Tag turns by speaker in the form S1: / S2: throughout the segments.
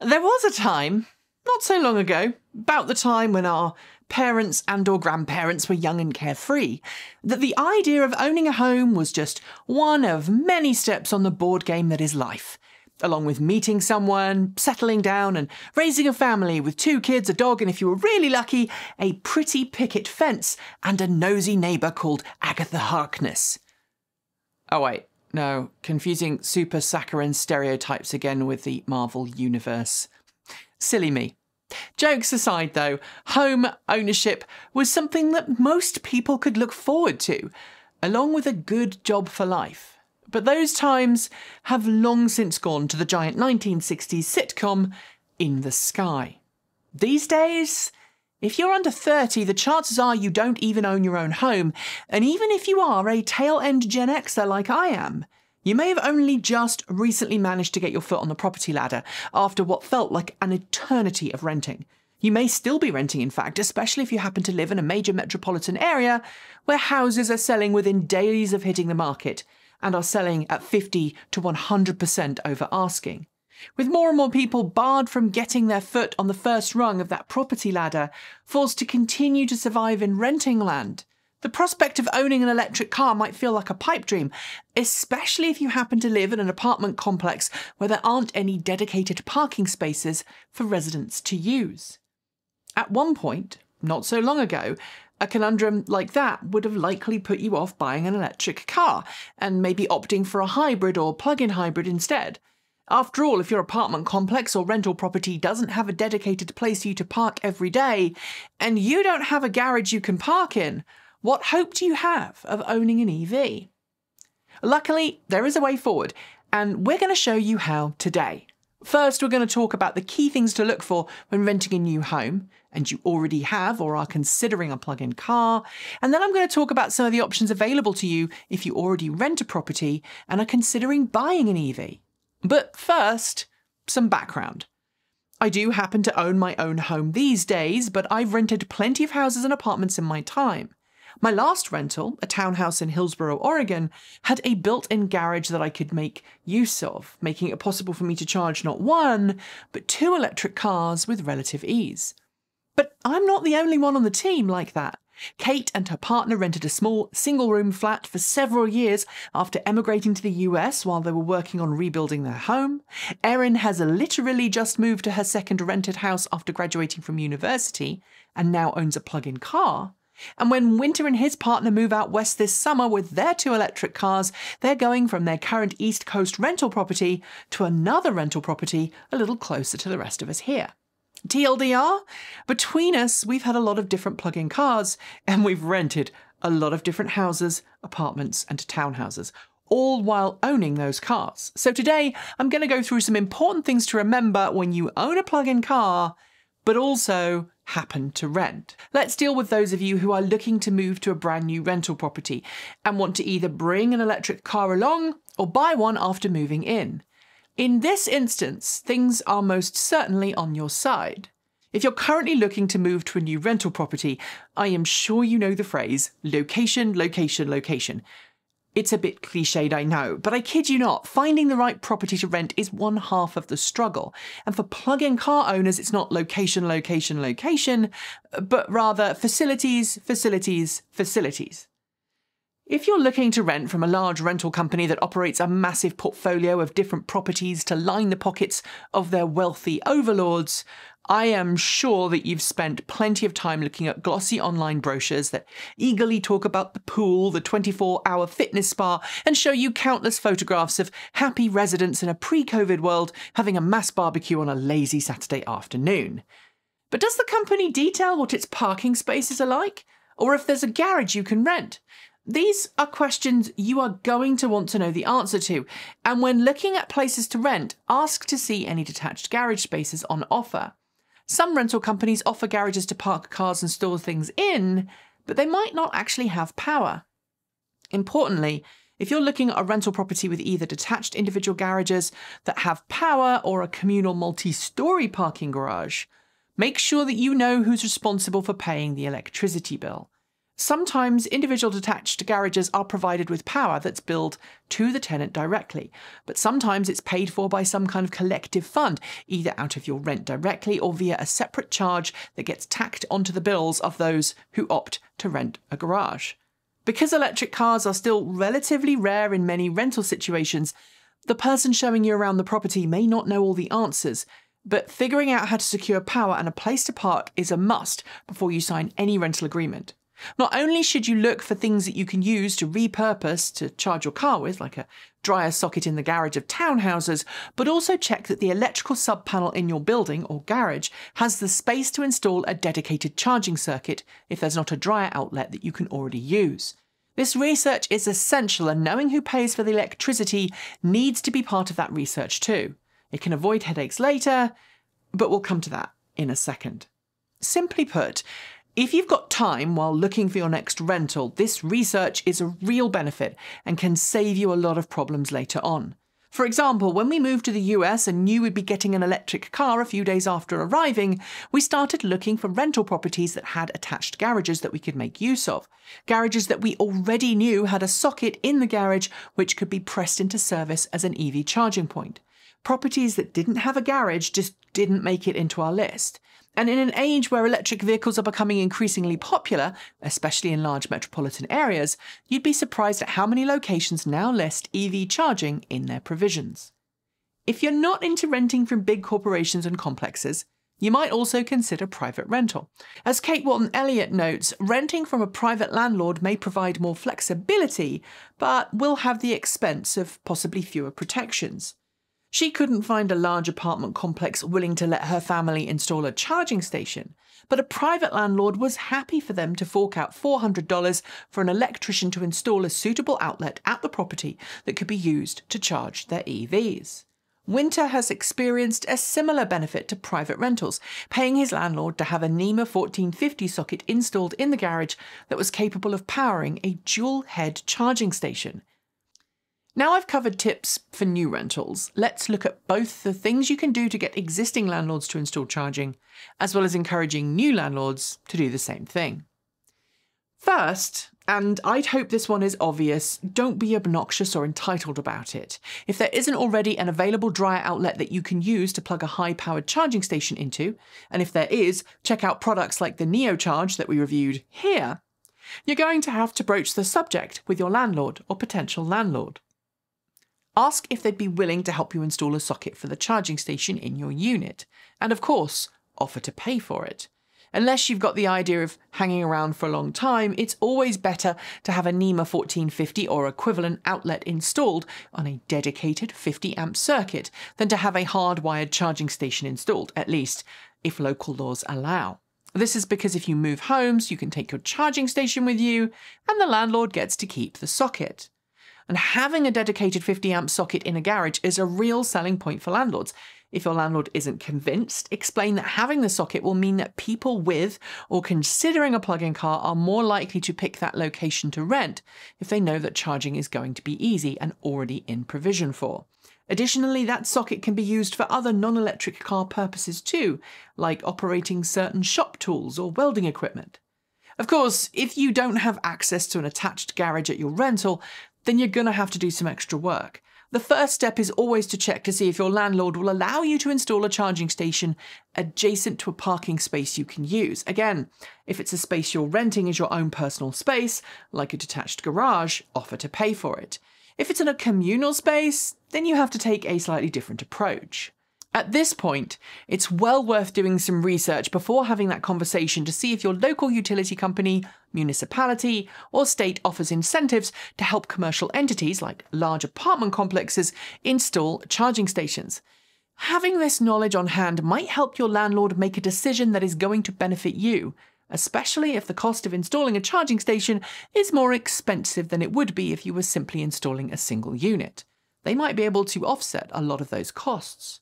S1: There was a time, not so long ago, about the time when our parents and or grandparents were young and carefree, that the idea of owning a home was just one of many steps on the board game that is life, along with meeting someone, settling down and raising a family with 2 kids, a dog, and if you were really lucky, a pretty picket fence and a nosy neighbour called Agatha Harkness. Oh wait, no, confusing super saccharine stereotypes again with the Marvel Universe. Silly me. Jokes aside though, home ownership was something that most people could look forward to, along with a good job for life. But those times have long since gone to the giant 1960s sitcom In the Sky. These days, if you're under 30, the chances are you don't even own your own home, and even if you are a tail-end Gen Xer like I am, you may have only just recently managed to get your foot on the property ladder after what felt like an eternity of renting. You may still be renting, in fact, especially if you happen to live in a major metropolitan area where houses are selling within days of hitting the market and are selling at 50 to 100% over asking. With more and more people barred from getting their foot on the first rung of that property ladder, forced to continue to survive in renting land, the prospect of owning an electric car might feel like a pipe dream, especially if you happen to live in an apartment complex where there aren't any dedicated parking spaces for residents to use. At one point, not so long ago, a conundrum like that would have likely put you off buying an electric car and maybe opting for a hybrid or plug-in hybrid instead. After all, if your apartment complex or rental property doesn't have a dedicated place for you to park every day, and you don't have a garage you can park in, what hope do you have of owning an EV? Luckily, there is a way forward, and we're going to show you how today. First, we're going to talk about the key things to look for when renting a new home, and you already have or are considering a plug-in car. And then I'm going to talk about some of the options available to you if you already rent a property and are considering buying an EV. But first, some background. I do happen to own my own home these days, but I've rented plenty of houses and apartments in my time. My last rental, a townhouse in Hillsboro, Oregon, had a built-in garage that I could make use of, making it possible for me to charge not 1, but 2 electric cars with relative ease. But I'm not the only one on the team like that. Kate and her partner rented a small single-room flat for several years after emigrating to the US while they were working on rebuilding their home. Erin has literally just moved to her second rented house after graduating from university and now owns a plug-in car. And when Winter and his partner move out west this summer with their 2 electric cars, they're going from their current East Coast rental property to another rental property a little closer to the rest of us here. TLDR, between us, we've had a lot of different plug-in cars, and we've rented a lot of different houses, apartments, and townhouses, all while owning those cars. So today, I'm going to go through some important things to remember when you own a plug-in car, but also happen to rent. Let's deal with those of you who are looking to move to a brand new rental property and want to either bring an electric car along or buy one after moving in. In this instance, things are most certainly on your side. If you're currently looking to move to a new rental property, I am sure you know the phrase, location, location, location. It's a bit cliched, I know, but I kid you not, finding the right property to rent is one half of the struggle. And for plug-in car owners, it's not location, location, location, but rather facilities, facilities, facilities. If you're looking to rent from a large rental company that operates a massive portfolio of different properties to line the pockets of their wealthy overlords, I am sure that you've spent plenty of time looking at glossy online brochures that eagerly talk about the pool, the 24-hour fitness spa, and show you countless photographs of happy residents in a pre-COVID world having a mass barbecue on a lazy Saturday afternoon. But does the company detail what its parking spaces are like? Or if there's a garage you can rent? These are questions you are going to want to know the answer to, and when looking at places to rent, ask to see any detached garage spaces on offer. Some rental companies offer garages to park cars and store things in, but they might not actually have power. Importantly, if you're looking at a rental property with either detached individual garages that have power or a communal multi-storey parking garage, make sure that you know who's responsible for paying the electricity bill. Sometimes individual detached garages are provided with power that's billed to the tenant directly, but sometimes it's paid for by some kind of collective fund, either out of your rent directly or via a separate charge that gets tacked onto the bills of those who opt to rent a garage. Because electric cars are still relatively rare in many rental situations, the person showing you around the property may not know all the answers, but figuring out how to secure power and a place to park is a must before you sign any rental agreement. Not only should you look for things that you can use to repurpose to charge your car with, like a dryer socket in the garage of townhouses, but also check that the electrical sub-panel in your building or garage has the space to install a dedicated charging circuit if there's not a dryer outlet that you can already use. This research is essential, and knowing who pays for the electricity needs to be part of that research too. It can avoid headaches later, but we'll come to that in a second. Simply put, if you've got time while looking for your next rental, this research is a real benefit and can save you a lot of problems later on. For example, when we moved to the US and knew we'd be getting an electric car a few days after arriving, we started looking for rental properties that had attached garages that we could make use of. Garages that we already knew had a socket in the garage which could be pressed into service as an EV charging point. Properties that didn't have a garage just didn't make it into our list. And in an age where electric vehicles are becoming increasingly popular, especially in large metropolitan areas, you'd be surprised at how many locations now list EV charging in their provisions. If you're not into renting from big corporations and complexes, you might also consider private rental. As Kate Wharton-Elliott notes, renting from a private landlord may provide more flexibility, but will have the expense of possibly fewer protections. She couldn't find a large apartment complex willing to let her family install a charging station, but a private landlord was happy for them to fork out $400 for an electrician to install a suitable outlet at the property that could be used to charge their EVs. Winter has experienced a similar benefit to private rentals, paying his landlord to have a NEMA 1450 socket installed in the garage that was capable of powering a dual-head charging station. Now I've covered tips for new rentals, let's look at both the things you can do to get existing landlords to install charging, as well as encouraging new landlords to do the same thing. First, and I'd hope this one is obvious, don't be obnoxious or entitled about it. If there isn't already an available dryer outlet that you can use to plug a high-powered charging station into, and if there is, check out products like the NeoCharge that we reviewed here, you're going to have to broach the subject with your landlord or potential landlord. Ask if they'd be willing to help you install a socket for the charging station in your unit, and of course, offer to pay for it. Unless you've got the idea of hanging around for a long time, it's always better to have a NEMA 1450 or equivalent outlet installed on a dedicated 50-amp circuit than to have a hardwired charging station installed, at least if local laws allow. This is because if you move homes, you can take your charging station with you, and the landlord gets to keep the socket. And having a dedicated 50-amp socket in a garage is a real selling point for landlords. If your landlord isn't convinced, explain that having the socket will mean that people with or considering a plug-in car are more likely to pick that location to rent if they know that charging is going to be easy and already in provision for. Additionally, that socket can be used for other non-electric car purposes too, like operating certain shop tools or welding equipment. Of course, if you don't have access to an attached garage at your rental, then you're going to have to do some extra work. The first step is always to check to see if your landlord will allow you to install a charging station adjacent to a parking space you can use. Again, if it's a space you're renting as your own personal space, like a detached garage, offer to pay for it. If it's in a communal space, then you have to take a slightly different approach. At this point, it's well worth doing some research before having that conversation to see if your local utility company, municipality, or state offers incentives to help commercial entities like large apartment complexes install charging stations. Having this knowledge on hand might help your landlord make a decision that is going to benefit you, especially if the cost of installing a charging station is more expensive than it would be if you were simply installing a single unit. They might be able to offset a lot of those costs.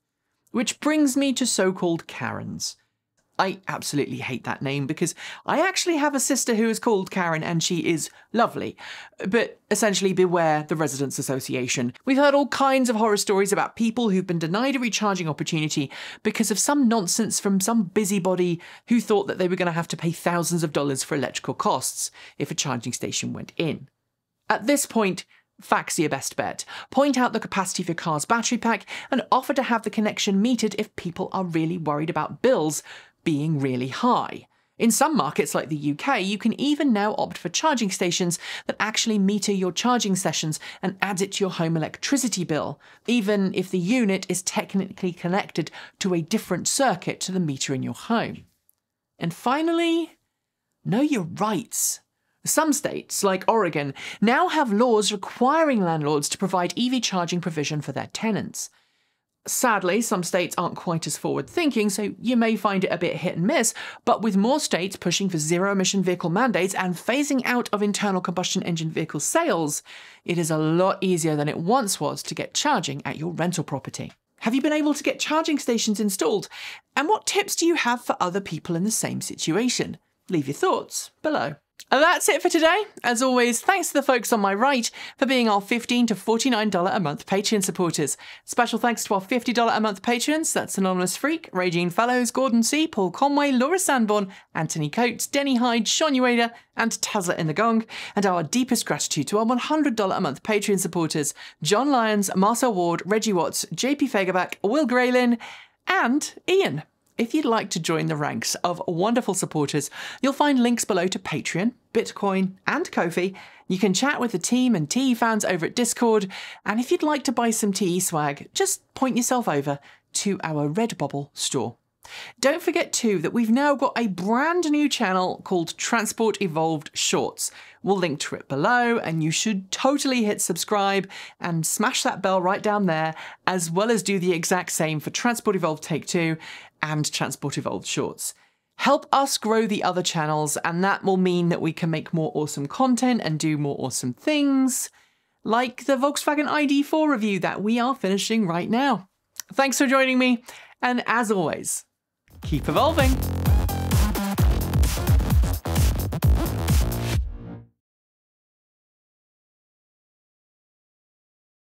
S1: Which brings me to so-called Karens. I absolutely hate that name because I actually have a sister who is called Karen and she is lovely. But essentially, beware the Residents Association. We've heard all kinds of horror stories about people who've been denied a recharging opportunity because of some nonsense from some busybody who thought that they were going to have to pay thousands of dollars for electrical costs if a charging station went in. At this point, facts are your best bet. Point out the capacity of your car's battery pack and offer to have the connection metered if people are really worried about bills being really high. In some markets like the UK, you can even now opt for charging stations that actually meter your charging sessions and add it to your home electricity bill, even if the unit is technically connected to a different circuit to the meter in your home. And finally, know your rights. Some states, like Oregon, now have laws requiring landlords to provide EV charging provision for their tenants. Sadly, some states aren't quite as forward-thinking, so you may find it a bit hit and miss, but with more states pushing for zero-emission vehicle mandates and phasing out of internal combustion engine vehicle sales, it is a lot easier than it once was to get charging at your rental property. Have you been able to get charging stations installed? And what tips do you have for other people in the same situation? Leave your thoughts below. And that's it for today. As always, thanks to the folks on my right for being our $15 to $49 a month Patreon supporters. Special thanks to our $50 a month patrons. That's Anonymous Freak, Regine Fellows, Gordon C, Paul Conway, Laura Sanborn, Anthony Coates, Denny Hyde, Sean Ueda, and Tazza in the Gong. And our deepest gratitude to our $100 a month Patreon supporters, John Lyons, Marcel Ward, Reggie Watts, JP Fagerback, Will Graylin, and Ian. If you'd like to join the ranks of wonderful supporters, you'll find links below to Patreon, Bitcoin, and Ko-fi. You can chat with the team and TE fans over at Discord, and if you'd like to buy some TE swag, just point yourself over to our Redbubble store. Don't forget too that we've now got a brand new channel called Transport Evolved Shorts. We'll link to it below and you should totally hit subscribe and smash that bell right down there, as well as do the exact same for Transport Evolved Take 2 and Transport Evolved Shorts. Help us grow the other channels and that will mean that we can make more awesome content and do more awesome things, like the Volkswagen ID4 review that we are finishing right now. Thanks for joining me, and as always, keep evolving.